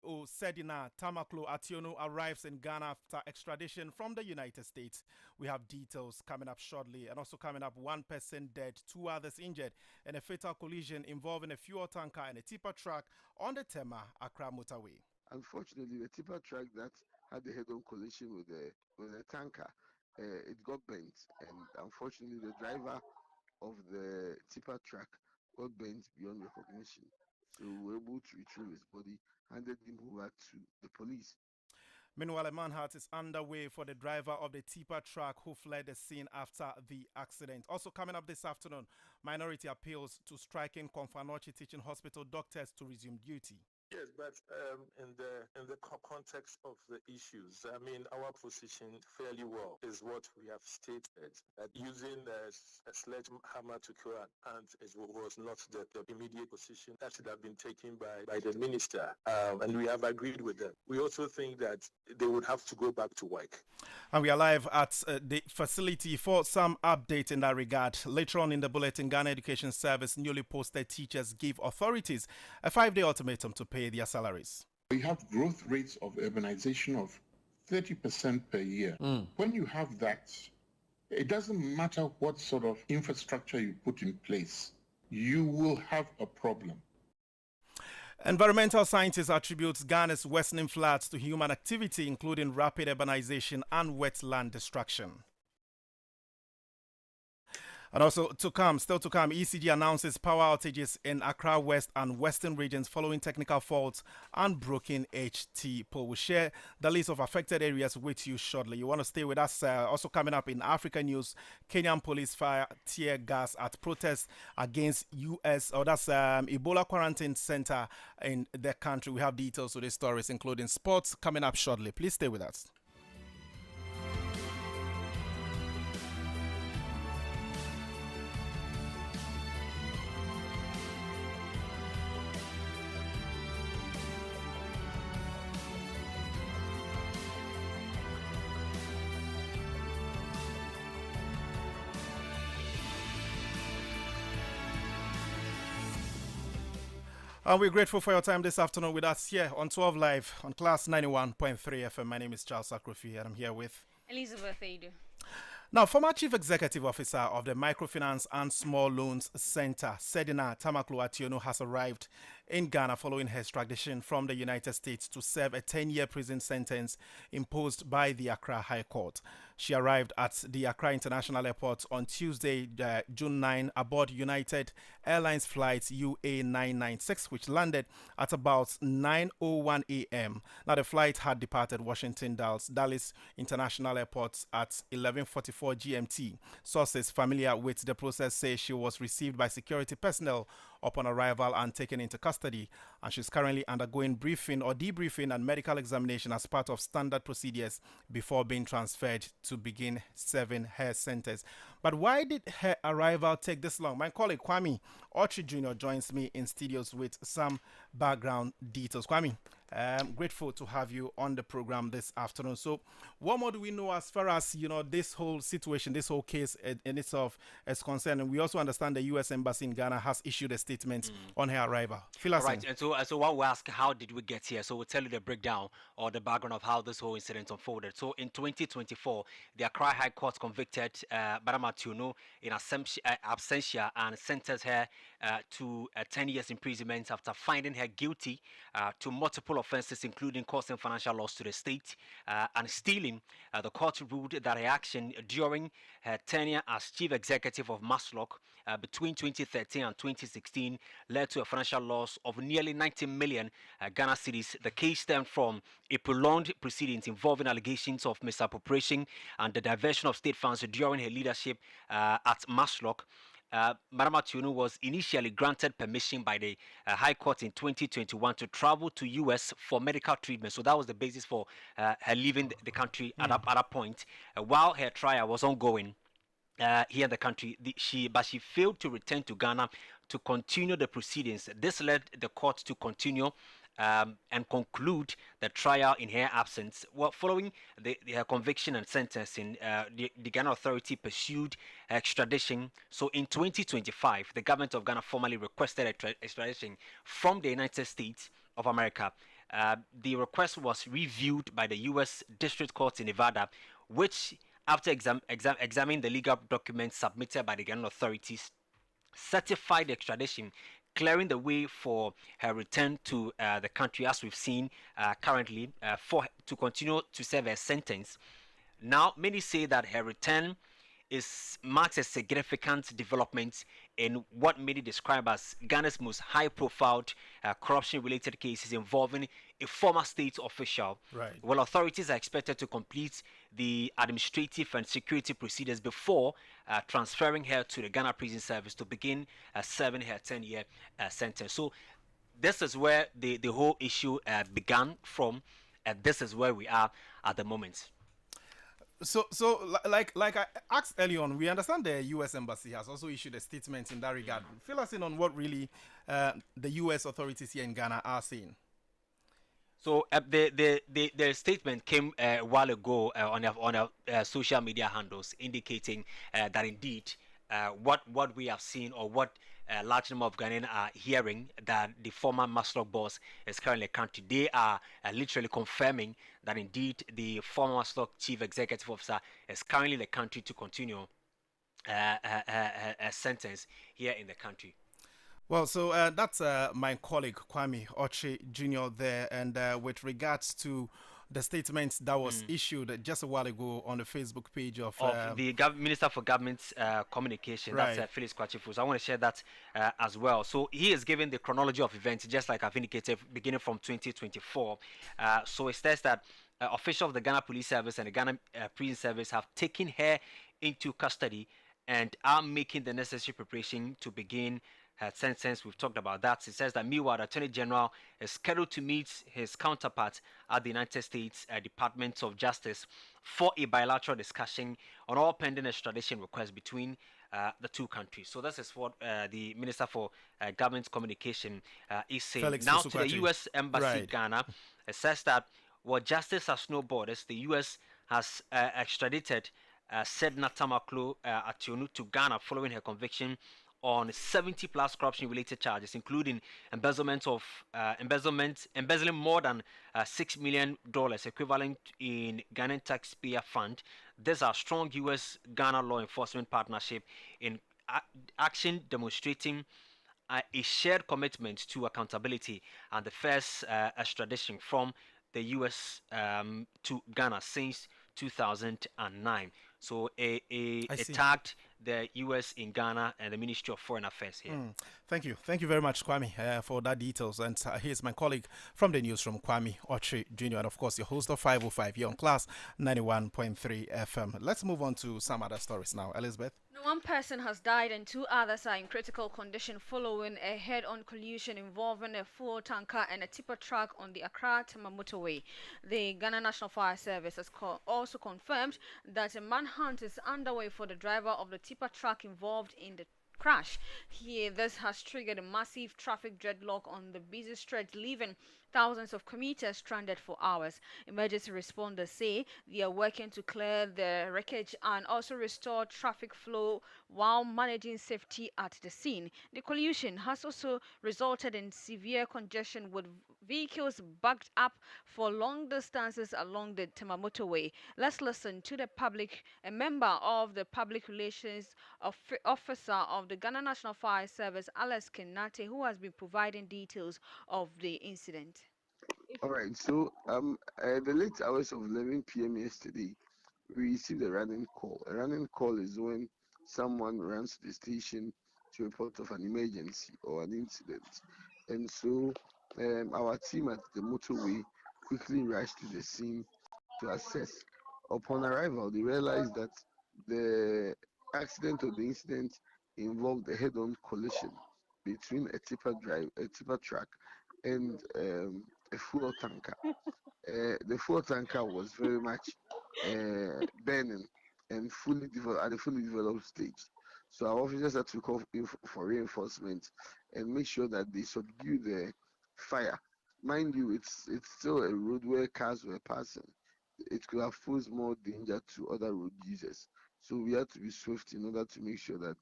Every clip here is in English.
CEO Sedina Tamaklo Ationu arrives in Ghana after extradition from the United States. We have details coming up shortly, and also coming up, one person dead, two others injured in a fatal collision involving a fuel tanker and a tipper truck on the Tema Accra motorway. Unfortunately, the tipper truck that had the head-on collision with the tanker, it got bent, and unfortunately, the driver of the tipper truck got bent beyond recognition. So we were able to retrieve his body, handed him over to the police. Meanwhile, a manhunt is underway for the driver of the tipper truck who fled the scene after the accident. Also coming up this afternoon, minority appeals to striking Konfanochi Teaching Hospital doctors to resume duty. Yes, but in the context of the issues, I mean, our position fairly well is what we have stated, that using a sledgehammer to kill an ant was not the immediate position that should have been taken by the minister, and we have agreed with them. We also think that they would have to go back to work. And we are live at the facility for some update in that regard. Later on in the bulletin, Ghana Education Service newly posted teachers give authorities a 5-day ultimatum to pay their salaries. We have growth rates of urbanization of 30% per year. When you have that, it doesn't matter what sort of infrastructure you put in place, you will have a problem. Environmental scientists attribute Ghana's worsening floods to human activity, including rapid urbanization and wetland destruction. And also still to come, ECG announces power outages in Accra West and Western regions following technical faults and broken HT pole. We'll share the list of affected areas with you shortly. You want to stay with us. Also coming up in African news, Kenyan police fire tear gas at protests against Ebola quarantine center in the country. We have details to these stories, including sports, coming up shortly. Please stay with us. And we're grateful for your time this afternoon with us here on 12 Live on Class 91.3 FM. My name is Charles Akrofi, and I'm here with Elizabeth Aidoo. Now, former Chief Executive Officer of the Microfinance and Small Loans Center, Sedina Tamaklo Ationu, has arrived in Ghana following her extradition from the United States to serve a 10-year prison sentence imposed by the Accra High Court. She arrived at the Accra International Airport on Tuesday, June 9, aboard United Airlines flight UA 996, which landed at about 9:01 a.m. Now, the flight had departed Washington Dulles International Airport at 11:44 GMT. Sources familiar with the process say she was received by security personnel upon arrival and taken into custody, and she's currently undergoing briefing or debriefing and medical examination as part of standard procedures before being transferred to begin serving her sentence. But why did her arrival take this long? My colleague Kwame Ochi Jr. joins me in studios with some background details. Kwame, I'm grateful to have you on the program this afternoon. So what more do we know as far as, this whole situation, this whole case in itself is concerned? And we also understand the U.S. Embassy in Ghana has issued a statement on her arrival. Fill us in. And so what we ask, how did we get here? So we'll tell you the breakdown or the background of how this whole incident unfolded. So in 2024, the Accra High Court convicted Madam Ationu in absentia and sentenced her to 10 years imprisonment after finding her guilty to multiple offenses, including causing financial loss to the state and stealing. The court ruled that her action during her tenure as chief executive of Maslock between 2013 and 2016 led to a financial loss of nearly 90 million Ghana cedis. The case stemmed from a prolonged proceedings involving allegations of misappropriation and the diversion of state funds during her leadership at Maslock. Madam Ationu was initially granted permission by the High Court in 2021 to travel to U.S. for medical treatment. So that was the basis for her leaving the country at that point. While her trial was ongoing here in the country, she failed to return to Ghana to continue the proceedings. This led the court to continue and conclude the trial in her absence. Well, following her conviction and sentencing, the Ghana authority pursued extradition. So in 2025, the government of Ghana formally requested extradition from the United States of America. The request was reviewed by the U.S. District Court in Nevada, which, after examining the legal documents submitted by the Ghanaian authorities, certified the extradition, clearing the way for her return to the country, as we've seen currently, for to continue to serve a sentence. Now, many say that her return is marks a significant development in what many describe as Ghana's most high-profile corruption-related cases involving a former state official. Right. Well, authorities are expected to complete the administrative and security procedures before transferring her to the Ghana Prison Service to begin serving her 10-year sentence. So this is where the whole issue began from, and this is where we are at the moment. Like I asked earlier on, we understand the U.S. Embassy has also issued a statement in that regard. Fill us in on what really the U.S. authorities here in Ghana are saying. So the statement came a while ago on social media handles, indicating that indeed what we have seen, or what a large number of Ghanaians are hearing, that the former Maslok boss is currently a country. They are literally confirming that indeed the former Maslok chief executive officer is currently the country to continue a sentence here in the country. Well, so that's my colleague Kwame Oche Jr. there, and with regards to the statement that was issued just a while ago on the Facebook page of The Minister for Government Communication, right. that's Phyllis Kwachifu. So I want to share that as well. So he is giving the chronology of events, just like I've indicated, beginning from 2024. So it says that officials of the Ghana Police Service and the Ghana Prison Service have taken her into custody and are making the necessary preparation to begin her sentence. We've talked about that. It says that meanwhile, the Attorney General is scheduled to meet his counterpart at the United States Department of Justice for a bilateral discussion on all pending extradition requests between the two countries. So this is what the Minister for Government Communication is saying. Felix Now to the Fusukwati. U.S. Embassy Right. Ghana, it says that while justice has no borders, the U.S. has extradited Sedna Tamaklo Ationu to Ghana following her conviction on 70 plus corruption related charges, including embezzling more than $6 million equivalent in Ghanaian taxpayer fund. There's a strong US Ghana law enforcement partnership in action, demonstrating a shared commitment to accountability, and the first extradition from the US to Ghana since 2009. So it tagged the US in Ghana and the Ministry of Foreign Affairs here. Thank you very much, Kwame, for that details. And here's my colleague from the newsroom, Kwame Oche Jr., and of course your host of 505 here on Class 91.3 FM. Let's move on to some other stories now. Elizabeth. One person has died and two others are in critical condition following a head-on collision involving a fuel tanker and a tipper truck on the Accra-Tema motorway. The Ghana National Fire Service has also confirmed that a manhunt is underway for the driver of the tipper truck involved in the crash. Here, this has triggered a massive traffic dreadlock on the busy stretch, leaving thousands of commuters stranded for hours. Emergency responders say they are working to clear the wreckage and also restore traffic flow while managing safety at the scene. The collision has also resulted in severe congestion, with vehicles backed up for long distances along the Tema motorway. Let's listen to a member of the public relations officer of the Ghana National Fire Service, Alex Kenate, who has been providing details of the incident. All right, so the late hours of 11 p.m. yesterday, we received a running call. A running call is when someone runs to the station to report of an emergency or an incident. And so our team at the motorway quickly rushed to the scene to assess. Upon arrival, they realized that the accident or the incident involved a head-on collision between a tipper truck, and a fuel tanker. The fuel tanker was very much burning and at a fully developed stage. So our officers had to call for reinforcement and make sure that they subdue the fire. Mind you, it's still a road where cars were passing. It could have posed more danger to other road users. So we had to be swift in order to make sure that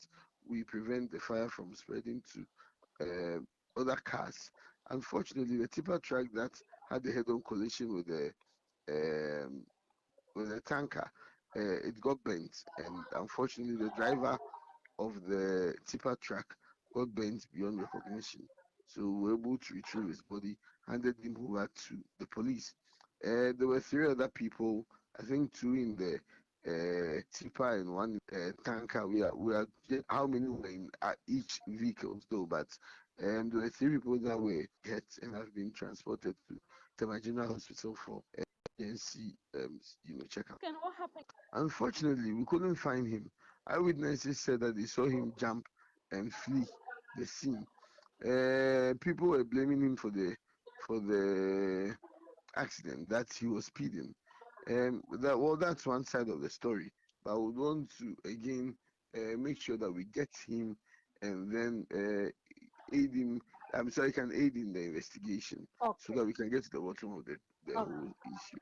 we prevent the fire from spreading to other cars. Unfortunately, the tipper truck that had the head-on collision um, with the tanker, it got bent, and unfortunately, the driver of the tipper truck got bent beyond recognition. So we were able to retrieve his body, handed him over to the police. There were three other people, I think two in the tipper and one tanker. We are how many were in each vehicle though, but there were three people that were hit and have been transported to Tema General Hospital for emergency checkup. And what happened? Unfortunately, we couldn't find him. Eyewitnesses said that they saw him jump and flee the scene. People were blaming him for the accident, that he was speeding. That's one side of the story. But I would want to again make sure that we get him and then aid him. I'm sorry, can aid in the investigation so Okay. that we can get to the bottom of the Okay. whole issue.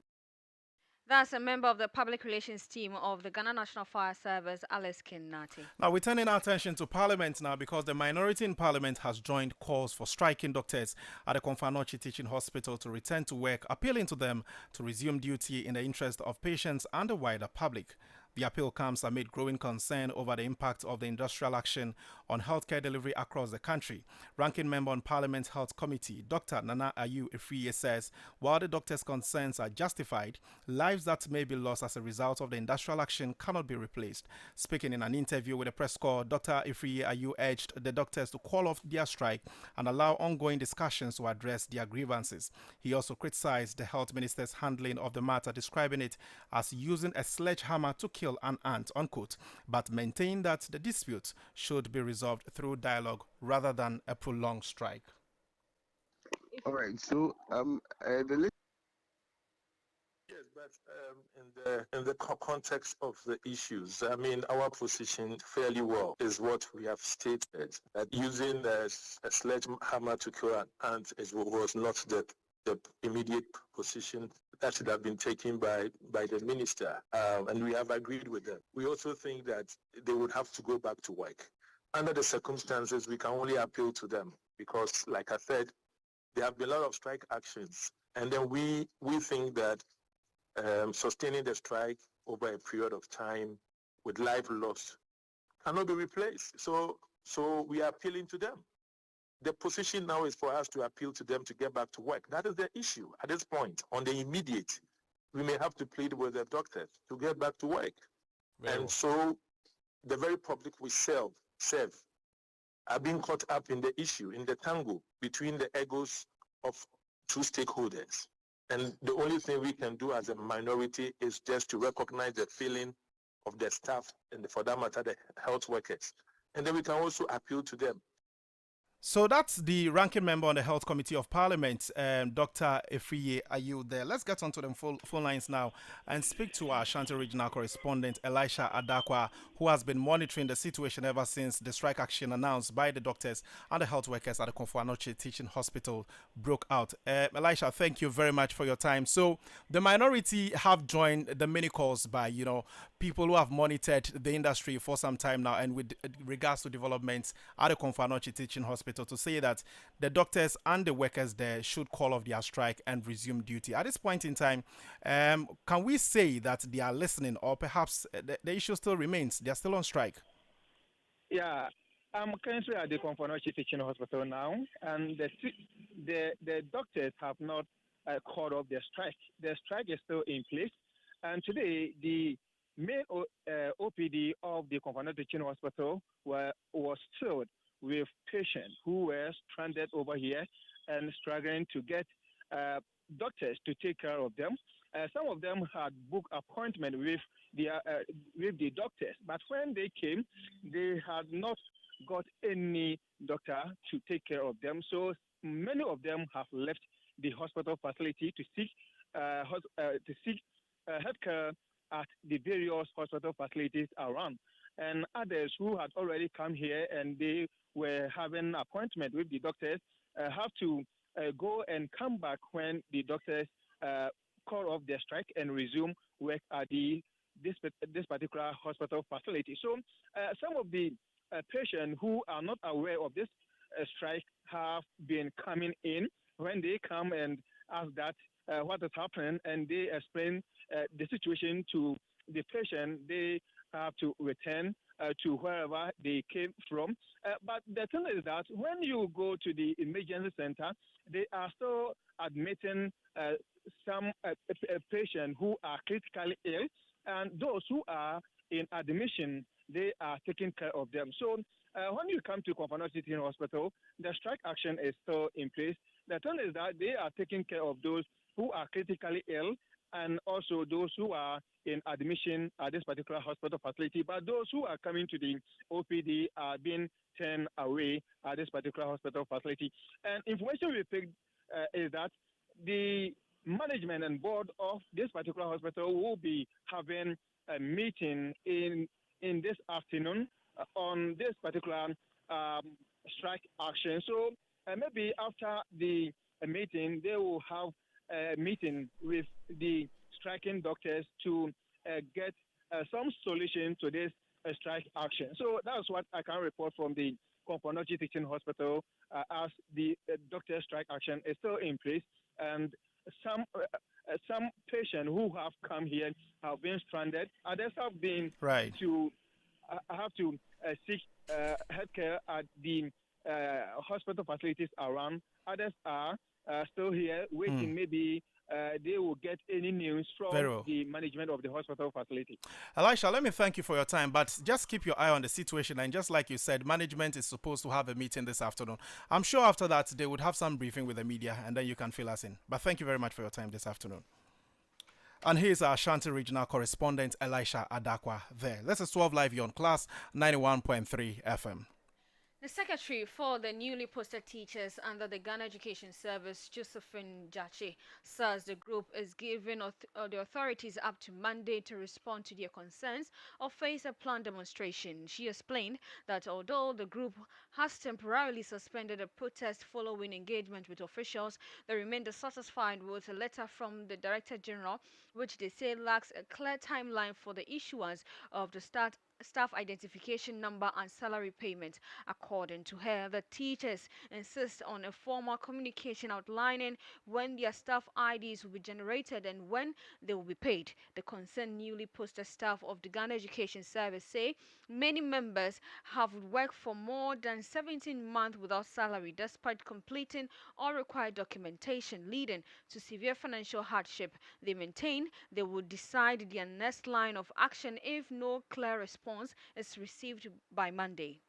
That's a member of the public relations team of the Ghana National Fire Service, Alice Kinnati. Now, we're turning our attention to Parliament now because the minority in Parliament has joined calls for striking doctors at the Konfanochi Teaching Hospital to return to work, appealing to them to resume duty in the interest of patients and the wider public. The appeal comes amid growing concern over the impact of the industrial action on healthcare delivery across the country. Ranking member on Parliament's Health Committee, Dr. Nana Ayu Efriye says, while the doctor's concerns are justified, lives that may be lost as a result of the industrial action cannot be replaced. Speaking in an interview with the press corps, Dr. Efriye Ayu urged the doctors to call off their strike and allow ongoing discussions to address their grievances. He also criticized the health minister's handling of the matter, describing it as using a sledgehammer to kill an ant, unquote, but maintained that the dispute should be resolved through dialogue rather than a prolonged strike. All right. So the Yes, but in the context of the issues, I mean, our position fairly well is what we have stated, that using a sledgehammer to kill an ant was not the immediate position that should have been taken by the minister, and we have agreed with them. We also think that they would have to go back to work. Under the circumstances, we can only appeal to them because, like I said, there have been a lot of strike actions, and then we think that sustaining the strike over a period of time with life lost cannot be replaced. So we are appealing to them. The position now is for us to appeal to them to get back to work. That is the issue at this point. On the immediate, we may have to plead with the doctors to get back to work. So the very public we serve are being caught up in the issue, in the tango between the egos of two stakeholders. And the only thing we can do as a minority is just to recognize the feeling of the staff and, for that matter, the health workers. And then we can also appeal to them. So that's the ranking member on the Health Committee of Parliament, Dr. Efriye Ayu there. Let's get onto the phone lines now and speak to our Ashanti regional correspondent, Elisha Adakwa, who has been monitoring the situation ever since the strike action announced by the doctors and the health workers at the Konfanochi Teaching Hospital broke out. Elisha, thank you very much for your time. So the minority have joined the many calls by, people who have monitored the industry for some time now, and with regards to developments at the Konfanochi Teaching Hospital, to say that the doctors and the workers there should call off their strike and resume duty. At this point in time, can we say that they are listening, or perhaps the issue still remains? They are still on strike? Yeah, I'm currently at the Konfanochi Teaching Hospital now, and the doctors have not called off their strike. The strike is still in place, and today the main OPD of the Konfanochi Teaching Hospital was filled with patients who were stranded over here and struggling to get doctors to take care of them. Some of them had booked appointment with the doctors, but when they came, they had not got any doctor to take care of them. So many of them have left the hospital facility to seek healthcare at the various hospital facilities around. And others who had already come here and they were having an appointment with the doctors have to go and come back when the doctors call off their strike and resume work at this particular hospital facility. So some of the patients who are not aware of this strike have been coming in. When they come and ask that what has happened, and they explain the situation to the patient, they have to return to wherever they came from. But the thing is that when you go to the emergency center, they are still admitting some patients who are critically ill, and those who are in admission, they are taking care of them. So when you come to Kwamfano City Hospital, the strike action is still in place. The thing is that they are taking care of those who are critically ill and also those who are in admission at this particular hospital facility. But those who are coming to the OPD are being turned away at this particular hospital facility. And information we picked is that the management and board of this particular hospital will be having a meeting in this afternoon on this particular strike action. So maybe after the meeting, they will have a meeting with the striking doctors to get some solution to this strike action. So that's what I can report from the Komponochi Teaching Hospital as the doctor strike action is still in place, and some patients who have come here have been stranded. Others have been to have to seek healthcare at the hospital facilities around. Others are still here waiting. Maybe they will get any news from the management of the hospital facility. Elisha, let me thank you for your time, but just keep your eye on the situation. And just like you said, management is supposed to have a meeting this afternoon. I'm sure after that they would have some briefing with the media, and then you can fill us in. But thank you very much for your time this afternoon. And here's our Ashanti regional correspondent, Elisha Adakwa there. This is 12 Live on Class 91.3 FM. The secretary for the newly posted teachers under the Ghana Education Service, Josephine Jachi, says the group is giving the authorities up to Monday to respond to their concerns or face a planned demonstration. She explained that although the group has temporarily suspended a protest following engagement with officials, they remain dissatisfied with a letter from the Director General, which they say lacks a clear timeline for the issuance of the staff identification number and salary payment. According to her, the teachers insist on a formal communication outlining when their staff IDs will be generated and when they will be paid. The concerned newly posted staff of the Ghana Education Service say many members have worked for more than 17 months without salary despite completing all required documentation, leading to severe financial hardship. They maintain they will decide their next line of action if no clear response is received by Monday.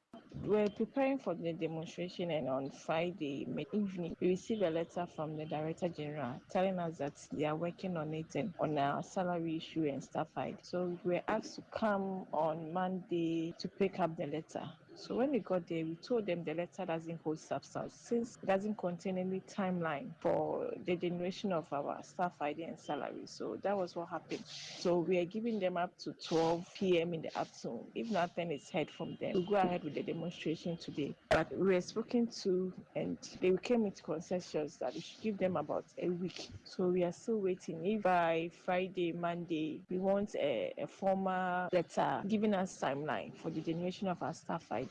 We're preparing for the demonstration, and on Friday evening, we received a letter from the Director General telling us that they are working on it and on our salary issue and stuff like that. So we were asked to come on Monday to pick up the letter. So when we got there, we told them the letter doesn't hold substance since it doesn't contain any timeline for the generation of our staff ID and salary. So that was what happened. So we are giving them up to 12 p.m. in the afternoon. If nothing is heard from them, we'll go ahead with the demonstration today. But we were spoken to, and they came with concessions that we should give them about a week. So we are still waiting. If by Friday, Monday, we want a formal letter giving us timeline for the generation of our staff ID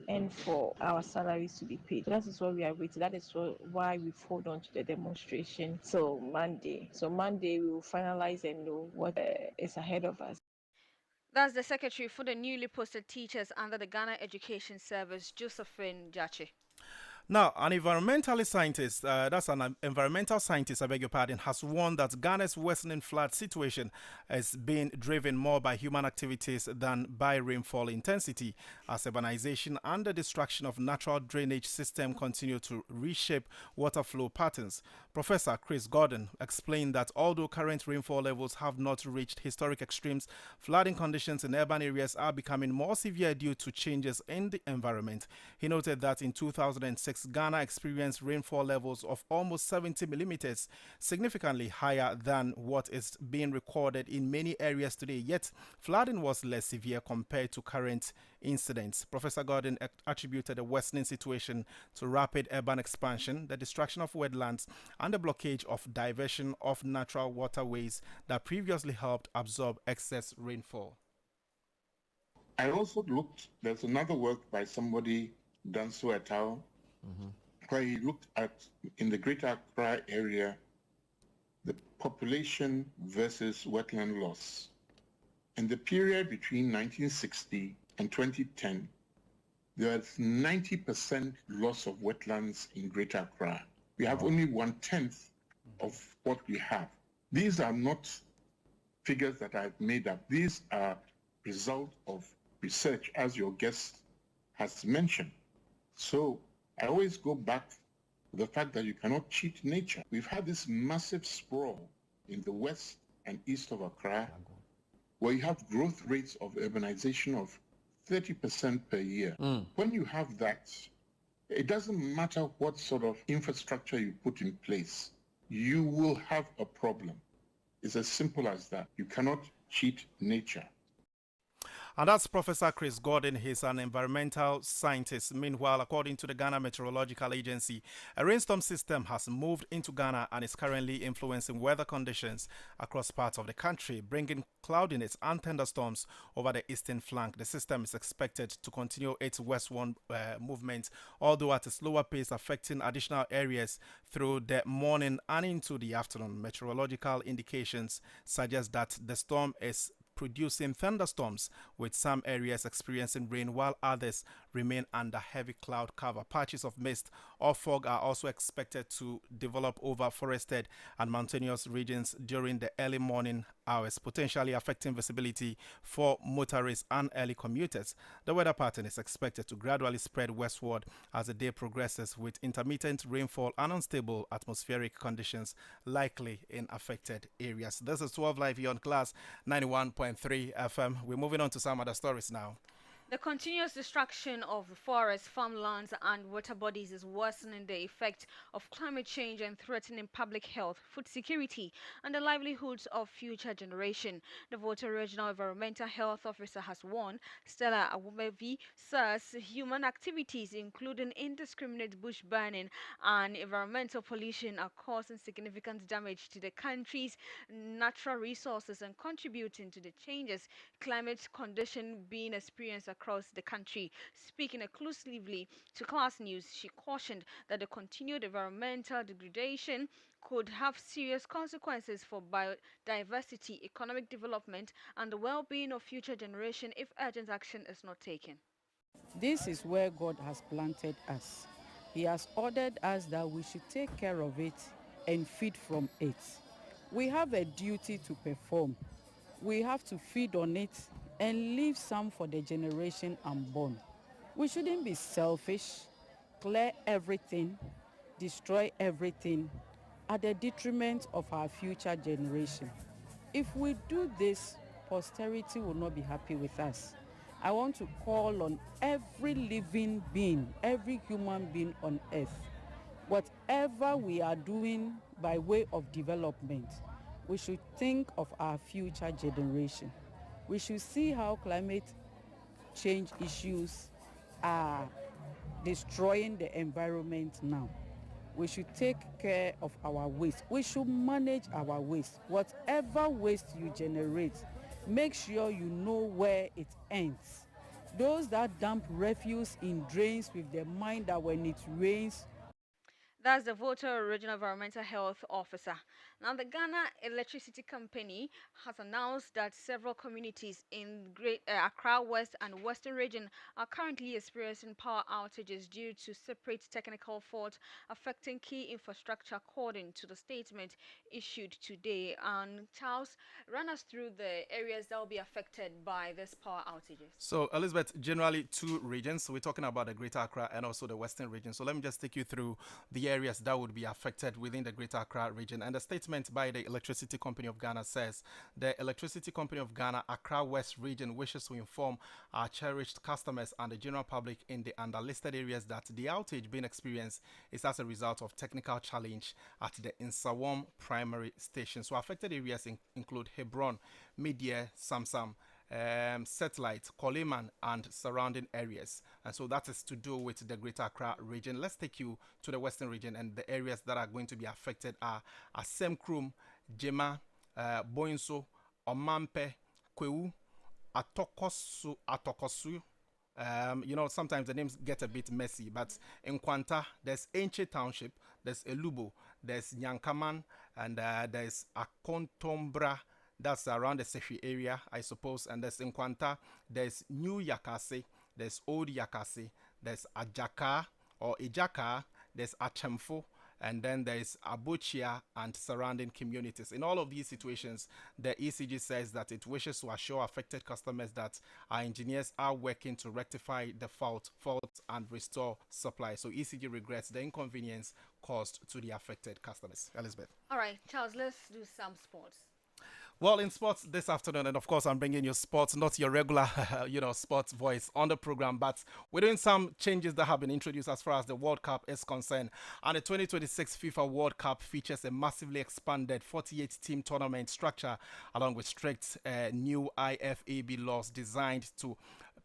and for our salaries to be paid. That is what we are waiting. That is why we've hold on to the demonstration till Monday. So Monday we will finalize and know what is ahead of us. That's the secretary for the newly posted teachers under the Ghana Education Service, Josephine Jachi. Now, an environmental scientist, I beg your pardon, has warned that Ghana's worsening flood situation is being driven more by human activities than by rainfall intensity, as urbanization and the destruction of natural drainage system continue to reshape water flow patterns. Professor Chris Gordon explained that although current rainfall levels have not reached historic extremes, flooding conditions in urban areas are becoming more severe due to changes in the environment. He noted that in 2006, Ghana experienced rainfall levels of almost 70 millimeters, significantly higher than what is being recorded in many areas today, yet flooding was less severe compared to current incidents. Professor Gordon attributed the worsening situation to rapid urban expansion, the destruction of wetlands, and the blockage of diversion of natural waterways that previously helped absorb excess rainfall. I also looked, there's another work by somebody, Danso et al., where he looked at, in the Greater Accra area, the population versus wetland loss. In the period between 1960 and 2010, there was 90% loss of wetlands in Greater Accra. We have only 1/10 of what we have. These are not figures that I've made up. These are result of research, as your guest has mentioned. So I always go back to the fact that you cannot cheat nature. We've had this massive sprawl in the west and east of Accra, where you have growth rates of urbanization of 30% per year. When you have that, it doesn't matter what sort of infrastructure you put in place, you will have a problem. It's as simple as that. You cannot cheat nature. And that's Professor Chris Gordon. He's an environmental scientist. Meanwhile, according to the Ghana Meteorological Agency, a rainstorm system has moved into Ghana and is currently influencing weather conditions across parts of the country, bringing cloudiness and thunderstorms over the eastern flank. The system is expected to continue its westward movement, although at a slower pace, affecting additional areas through the morning and into the afternoon. Meteorological indications suggest that the storm is producing thunderstorms, with some areas experiencing rain while others remain under heavy cloud cover. Patches of mist or fog are also expected to develop over forested and mountainous regions during the early morning hours, potentially affecting visibility for motorists and early commuters. The weather pattern is expected to gradually spread westward as the day progresses, with intermittent rainfall and unstable atmospheric conditions likely in affected areas. This is 12 Live here on Class 91.3 FM. We're moving on to some other stories now. The continuous destruction of forests, farmlands, and water bodies is worsening the effect of climate change and threatening public health, food security, and the livelihoods of future generations. The Volta Regional Environmental Health Officer has warned Stella Awumevi says human activities, including indiscriminate bush burning and environmental pollution, are causing significant damage to the country's natural resources and contributing to the changes climate condition being experienced across the country. Speaking exclusively to Class News, she cautioned that the continued environmental degradation could have serious consequences for biodiversity, economic development, and the well-being of future generations if urgent action is not taken. This is where God has planted us. He has ordered us that we should take care of it and feed from it. We have a duty to perform. We have to feed on it and leave some for the generation unborn. We shouldn't be selfish, clear everything, destroy everything at the detriment of our future generation. If we do this, posterity will not be happy with us. I want to call on every living being, every human being on earth. Whatever we are doing by way of development, we should think of our future generation. We should see how climate change issues are destroying the environment now. We should take care of our waste. We should manage our waste. Whatever waste you generate, make sure you know where it ends. Those that dump refuse in drains with the mind that when it rains. That's the Volta Regional Environmental Health Officer. Now, the Ghana Electricity Company has announced that several communities in Great Accra West and Western region are currently experiencing power outages due to separate technical faults affecting key infrastructure, according to the statement issued today. And Charles, run us through the areas that will be affected by this power outages. So, Elizabeth, generally two regions. So we're talking about the Greater Accra and also the Western region. So let me just take you through the areas that would be affected within the Greater Accra region. And the statement by the Electricity Company of Ghana says the Electricity Company of Ghana Accra West region wishes to inform our cherished customers and the general public in the underlisted areas that the outage being experienced is as a result of technical challenge at the Insawam primary station. So affected areas include Hebron, Media, Samsam, Satellite, Coleman, and surrounding areas. And so that is to do with the Greater Accra region. Let's take you to the Western region, and the areas that are going to be affected are Asemkrum, Jema, Boinso, Omampe, Kwewu, Atokosu, Sometimes the names get a bit messy, but in Kwanta, there's Enche Township, there's Elubo, there's Nyankaman, and there's Akontombra. That's around the Sefi area, I suppose. And there's in Kwanta, there's New Yakase, there's Old Yakase, there's Ajaka or Ijaka, there's Achemfo, and then there's Abuchia and surrounding communities. In all of these situations, the ECG says that it wishes to assure affected customers that our engineers are working to rectify the fault and restore supply. So ECG regrets the inconvenience caused to the affected customers. Elizabeth. All right, Charles, let's do some sports. Well, in sports this afternoon, and of course, I'm bringing you sports, not your regular, sports voice on the program, but we're doing some changes that have been introduced as far as the World Cup is concerned. And the 2026 FIFA World Cup features a massively expanded 48-team tournament structure, along with strict new IFAB laws designed to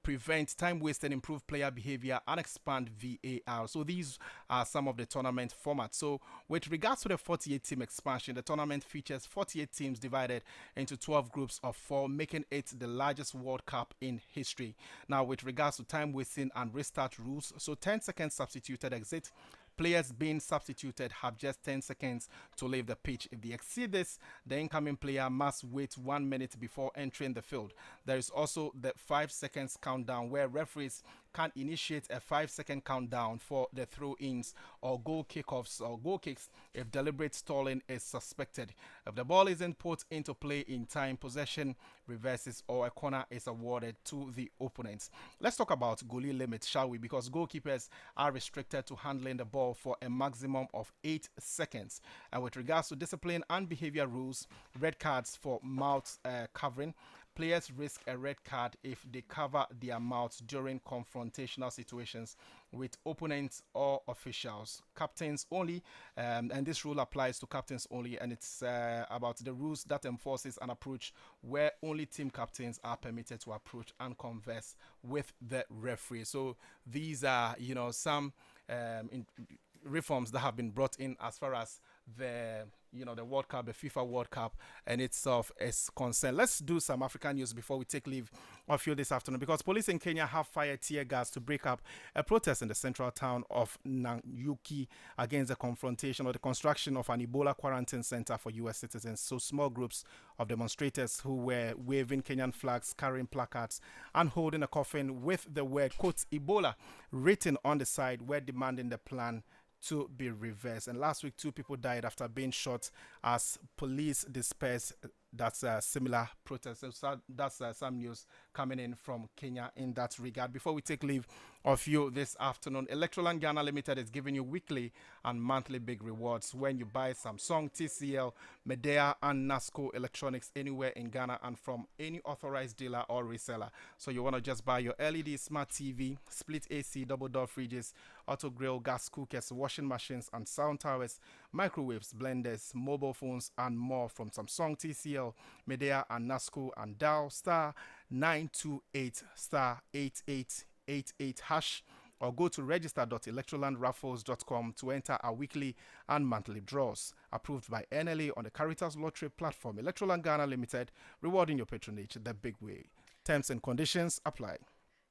prevent time waste and improve player behavior and expand VAR. So these are some of the tournament formats. So with regards to the 48-team expansion, the tournament features 48 teams divided into 12 groups of 4, making it the largest World Cup in history. Now, with regards to time wasting and restart rules, so 10 seconds substituted exit. Players being substituted have just 10 seconds to leave the pitch. If they exceed this, the incoming player must wait 1 minute before entering the field. There is also the 5 seconds countdown where referees can initiate a 5-second countdown for the throw-ins or goal kickoffs or goal kicks if deliberate stalling is suspected. If the ball isn't put into play in time, possession reverses or a corner is awarded to the opponents. Let's talk about goalie limits, shall we? Because goalkeepers are restricted to handling the ball for a maximum of 8 seconds. And with regards to discipline and behavior rules, red cards for mouth covering. Players risk a red card if they cover their mouths during confrontational situations with opponents or officials. Captains only, and this rule applies to captains only, and it's about the rules that enforces an approach where only team captains are permitted to approach and converse with the referee. So these are, some reforms that have been brought in as far as the World Cup, the FIFA World Cup, and itself is concerned. Let's do some African news before we take leave of you this afternoon, because police in Kenya have fired tear gas to break up a protest in the central town of Nanyuki against the confrontation or the construction of an Ebola quarantine center for U.S. citizens. So small groups of demonstrators who were waving Kenyan flags, carrying placards, and holding a coffin with the word, quote, Ebola written on the side were demanding the plan to be reversed. And last week, 2 people died after being shot as police dispersed. That's a similar protest. So that's some news coming in from Kenya in that regard. Before we take leave of you this afternoon, Electroland Ghana Limited is giving you weekly and monthly big rewards when you buy Samsung, TCL, Medea, and Nasco electronics anywhere in Ghana and from any authorized dealer or reseller. So you want to just buy your LED smart TV, split AC, double door fridges, auto grill, gas cookers, washing machines, and sound towers, microwaves, blenders, mobile phones, and more from Samsung, TCL, Medea, and Nasco, and dial star 928 star 8888 hash, or go to register.electrolandraffles.com to enter our weekly and monthly draws approved by NLA on the Caritas Lottery platform. Electroland Ghana Limited, rewarding your patronage the big way. Terms and conditions apply.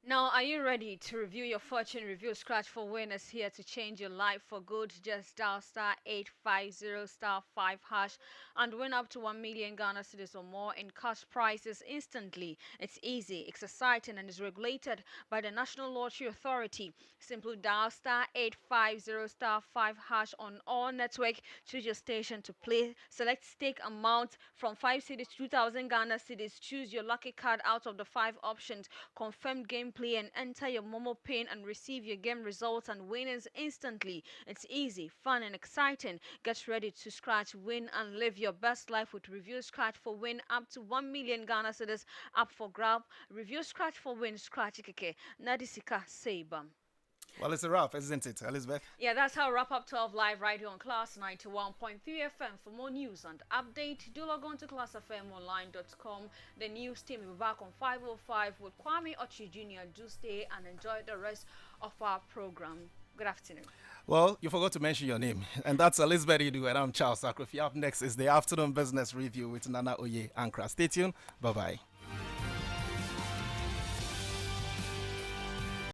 Now, are you ready to review your fortune review? Scratch for winners here to change your life for good. Just dial star 850 star 5 hash and win up to 1 million Ghana cedis or more in cash prizes instantly. It's easy, it's exciting, and is regulated by the National Lottery Authority. Simply dial star 850 star 5 hash on all network. Choose your station to play. Select stake amount from 5 cedis to 2,000 Ghana cedis. Choose your lucky card out of the 5 options. Confirmed game play and enter your Momo pin and receive your game results and winnings instantly. It's easy, fun, and exciting. Get ready to scratch, win, and live your best life with Review Scratch for Win up to 1 million Ghana cedis up for grab. Review Scratch for Win, Scratch Keke, Nadisika Seibam. Well, it's a wrap, isn't it, Elizabeth? Yeah, that's how wrap up 12 live right here on Class 91.3 FM. For more news and update, do log on to classfmonline.com. The news team will be back on 5:05 with Kwame Ochi Jr. Do stay and enjoy the rest of our program. Good afternoon. Well, you forgot to mention your name, and that's Elizabeth Aidoo, and I'm Charles Akrofi. Up next is the Afternoon Business Review with Nana Oye Ankra. Stay tuned. Bye-bye.